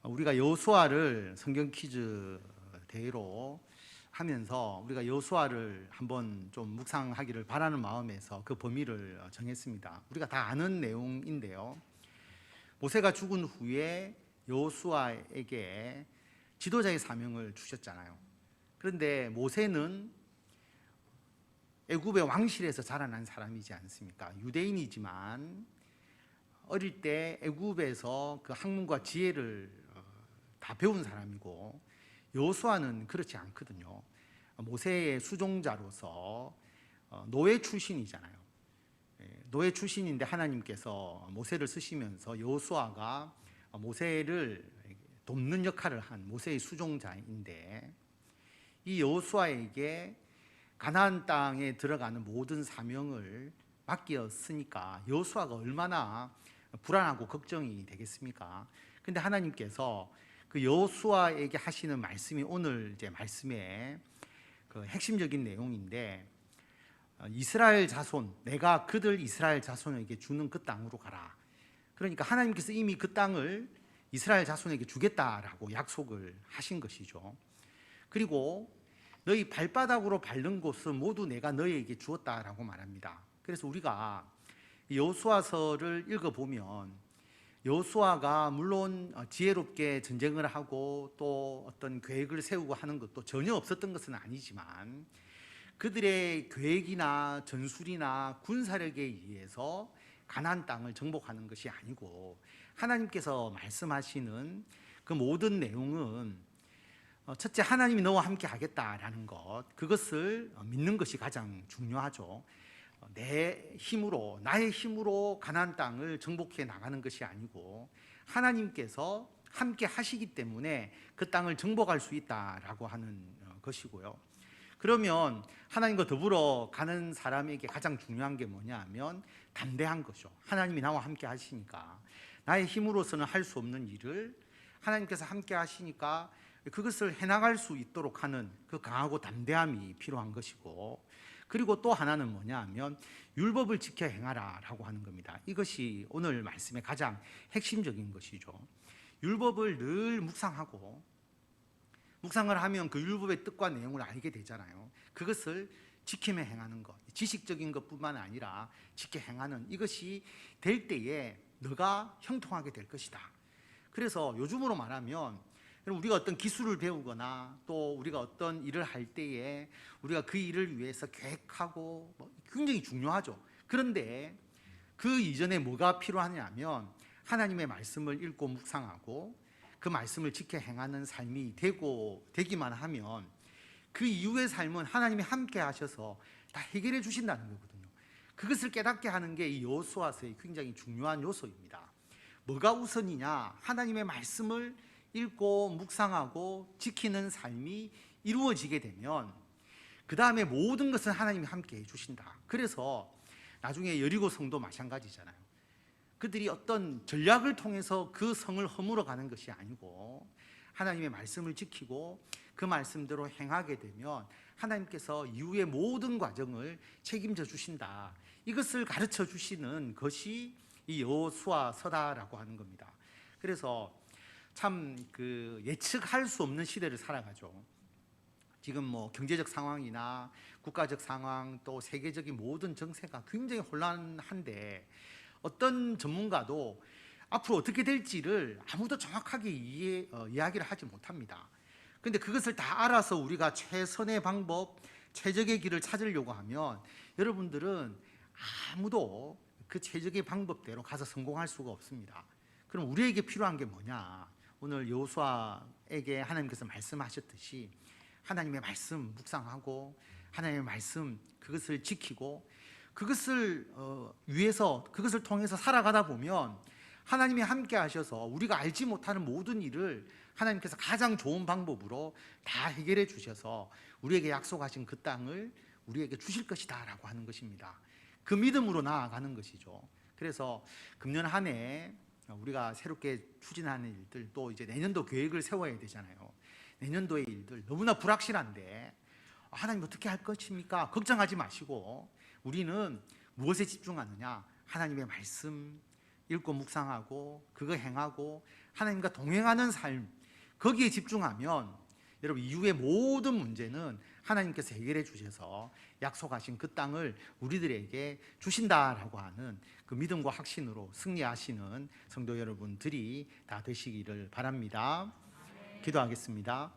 우리가 여호수아를 성경 퀴즈 대회로 하면서 우리가 여호수아를 한번 좀 묵상하기를 바라는 마음에서 그 범위를 정했습니다. 우리가 다 아는 내용인데요. 모세가 죽은 후에 여호수아에게 지도자의 사명을 주셨잖아요. 그런데 모세는 애굽의 왕실에서 자라난 사람이지 않습니까? 유대인이지만 어릴 때 애굽에서 그 학문과 지혜를 다 배운 사람이고, 여호수아는 그렇지 않거든요. 모세의 수종자로서 노예 출신이잖아요. 노예 출신인데 하나님께서 모세를 쓰시면서 여호수아가 모세를 돕는 역할을 한 모세의 수종자인데, 이 여호수아에게 가나안 땅에 들어가는 모든 사명을 맡겼으니까 여호수아가 얼마나 불안하고 걱정이 되겠습니까? 근데 하나님께서 그 여호수아에게 하시는 말씀이 오늘 이제 말씀의 그 핵심적인 내용인데, 이스라엘 자손, 내가 그들 이스라엘 자손에게 주는 그 땅으로 가라. 그러니까 하나님께서 이미 그 땅을 이스라엘 자손에게 주겠다라고 약속을 하신 것이죠. 그리고 너희 발바닥으로 밟는 곳은 모두 내가 너희에게 주었다라고 말합니다. 그래서 우리가 여호수아서를 읽어보면 여호수아가 물론 지혜롭게 전쟁을 하고 또 어떤 계획을 세우고 하는 것도 전혀 없었던 것은 아니지만, 그들의 계획이나 전술이나 군사력에 의해서 가나안 땅을 정복하는 것이 아니고, 하나님께서 말씀하시는 그 모든 내용은 첫째, 하나님이 너와 함께 하겠다라는 것, 그것을 믿는 것이 가장 중요하죠. 내 힘으로, 나의 힘으로 가나안 땅을 정복해 나가는 것이 아니고, 하나님께서 함께 하시기 때문에 그 땅을 정복할 수 있다라고 하는 것이고요. 그러면 하나님과 더불어 가는 사람에게 가장 중요한 게 뭐냐 하면 담대한 거죠. 하나님이 나와 함께 하시니까, 나의 힘으로서는 할 수 없는 일을 하나님께서 함께 하시니까 그것을 해나갈 수 있도록 하는 그 강하고 담대함이 필요한 것이고, 그리고 또 하나는 뭐냐 하면 율법을 지켜 행하라 라고 하는 겁니다. 이것이 오늘 말씀의 가장 핵심적인 것이죠. 율법을 늘 묵상하고, 묵상을 하면 그 율법의 뜻과 내용을 알게 되잖아요. 그것을 지키며 행하는 것, 지식적인 것뿐만 아니라 지켜 행하는, 이것이 될 때에 너가 형통하게 될 것이다. 그래서 요즘으로 말하면 우리가 어떤 기술을 배우거나 또 우리가 어떤 일을 할 때에 우리가 그 일을 위해서 계획하고 굉장히 중요하죠. 그런데 그 이전에 뭐가 필요하냐면 하나님의 말씀을 읽고 묵상하고 그 말씀을 지켜 행하는 삶이 되기만 하면 그 이후의 삶은 하나님이 함께 하셔서 다 해결해 주신다는 거거든요. 그것을 깨닫게 하는 게 이 여호수아서의 굉장히 중요한 요소입니다. 뭐가 우선이냐? 하나님의 말씀을 읽고 묵상하고 지키는 삶이 이루어지게 되면 그 다음에 모든 것은 하나님이 함께 해주신다. 그래서 나중에 여리고 성도 마찬가지잖아요. 그들이 어떤 전략을 통해서 그 성을 허물어 가는 것이 아니고 하나님의 말씀을 지키고 그 말씀대로 행하게 되면 하나님께서 이후의 모든 과정을 책임져 주신다. 이것을 가르쳐 주시는 것이 이 여호수아서다라고 하는 겁니다. 그래서 참 그 예측할 수 없는 시대를 살아가죠. 지금 뭐 경제적 상황이나 국가적 상황 또 세계적인 모든 정세가 굉장히 혼란한데, 어떤 전문가도 앞으로 어떻게 될지를 아무도 정확하게 이야기를 하지 못합니다. 그런데 그것을 다 알아서 우리가 최선의 방법, 최적의 길을 찾으려고 하면 여러분들은 아무도 그 최적의 방법대로 가서 성공할 수가 없습니다. 그럼 우리에게 필요한 게 뭐냐? 오늘 여호수아에게 하나님께서 말씀하셨듯이 하나님의 말씀 묵상하고 하나님의 말씀 그것을 지키고 그것을 위해서 그것을 통해서 살아가다 보면 하나님이 함께 하셔서 우리가 알지 못하는 모든 일을 하나님께서 가장 좋은 방법으로 다 해결해 주셔서 우리에게 약속하신 그 땅을 우리에게 주실 것이다 라고 하는 것입니다. 그 믿음으로 나아가는 것이죠. 그래서 금년 한 해 우리가 새롭게 추진하는 일들, 또 이제 내년도 계획을 세워야 되잖아요. 내년도의 일들 너무나 불확실한데 하나님 어떻게 할 것입니까? 걱정하지 마시고 우리는 무엇에 집중하느냐? 하나님의 말씀, 읽고 묵상하고 그거 행하고 하나님과 동행하는 삶, 거기에 집중하면 여러분 이후의 모든 문제는 하나님께서 해결해 주셔서 약속하신 그 땅을 우리들에게 주신다라고 하는 그 믿음과 확신으로 승리하시는 성도 여러분들이 다 되시기를 바랍니다. 기도하겠습니다.